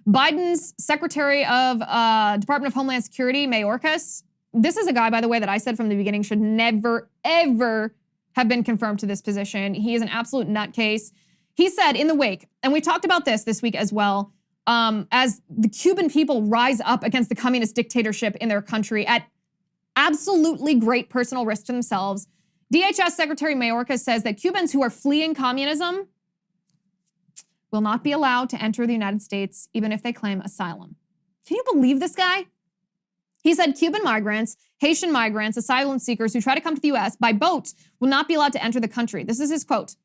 Biden's Secretary of Department of Homeland Security, Mayorkas, this is a guy, by the way, that I said from the beginning should never, ever have been confirmed to this position. He is an absolute nutcase. He said in the wake, and we talked about this week as well, as the Cuban people rise up against the communist dictatorship in their country at absolutely great personal risk to themselves, DHS Secretary Mayorkas says that Cubans who are fleeing communism will not be allowed to enter the United States even if they claim asylum. Can you believe this guy? He said Cuban migrants, Haitian migrants, asylum seekers who try to come to the US by boat will not be allowed to enter the country. This is his quote.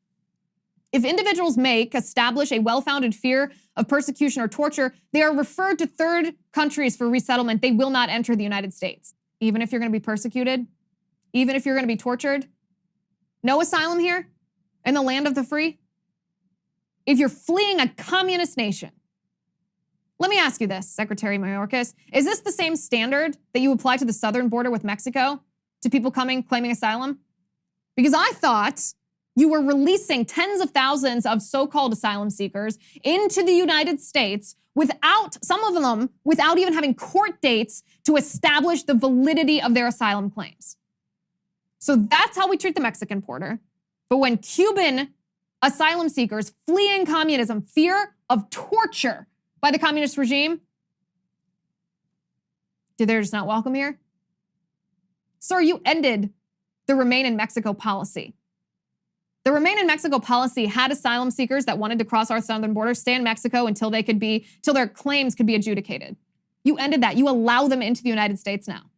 If individuals establish a well-founded fear of persecution or torture, they are referred to third countries for resettlement. They will not enter the United States. Even if you're going to be persecuted, even if you're going to be tortured, no asylum here in the land of the free. If you're fleeing a communist nation, let me ask you this, Secretary Mayorkas, is this the same standard that you apply to the southern border with Mexico, to people coming, claiming asylum? Because I thought you were releasing tens of thousands of so-called asylum seekers into the United States without, some of them, without even having court dates to establish the validity of their asylum claims. So that's how we treat the Mexican border. But when Cuban asylum seekers fleeing communism, fear of torture by the communist regime, they're just not welcome here? Sir, you ended the Remain in Mexico policy. The Remain in Mexico policy had asylum seekers that wanted to cross our southern border stay in Mexico until their claims could be adjudicated. You ended that. You allow them into the United States now.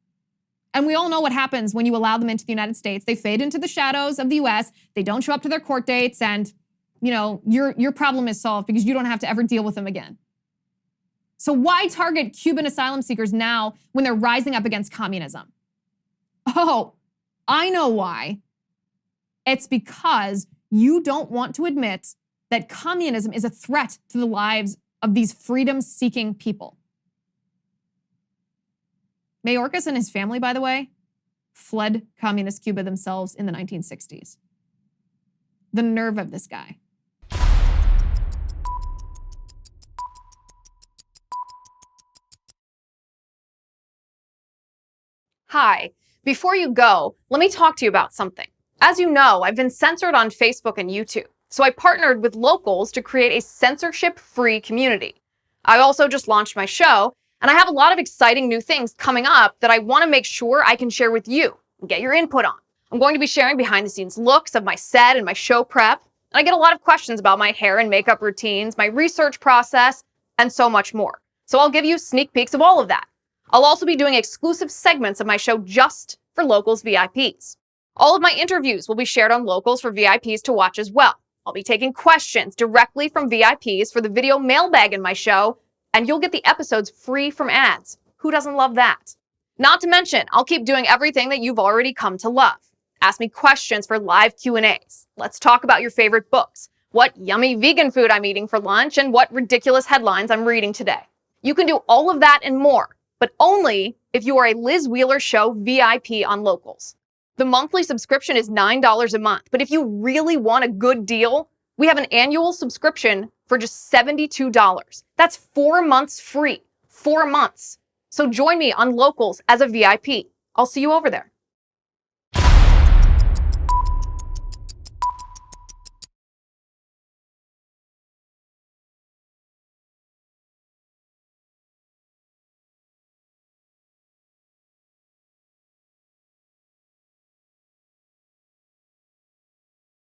And we all know what happens when you allow them into the United States. They fade into the shadows of the US. They don't show up to their court dates, and your problem is solved because you don't have to ever deal with them again. So why target Cuban asylum seekers now when they're rising up against communism? Oh, I know why. It's because you don't want to admit that communism is a threat to the lives of these freedom-seeking people. Mayorkas and his family, by the way, fled communist Cuba themselves in the 1960s. The nerve of this guy. Hi, before you go, let me talk to you about something. As you know, I've been censored on Facebook and YouTube, so I partnered with locals to create a censorship-free community. I also just launched my show, and I have a lot of exciting new things coming up that I want to make sure I can share with you and get your input on. I'm going to be sharing behind-the-scenes looks of my set and my show prep, and I get a lot of questions about my hair and makeup routines, my research process, and so much more. So I'll give you sneak peeks of all of that. I'll also be doing exclusive segments of my show just for Locals VIPs. All of my interviews will be shared on Locals for VIPs to watch as well. I'll be taking questions directly from VIPs for the video mailbag in my show, and you'll get the episodes free from ads. Who doesn't love that? Not to mention, I'll keep doing everything that you've already come to love. Ask me questions for live Q&As. Let's talk about your favorite books, what yummy vegan food I'm eating for lunch, and what ridiculous headlines I'm reading today. You can do all of that and more, but only if you are a Liz Wheeler Show VIP on Locals. The monthly subscription is $9 a month, but if you really want a good deal, we have an annual subscription for just $72. That's 4 months free. 4 months. So join me on Locals as a VIP. I'll see you over there.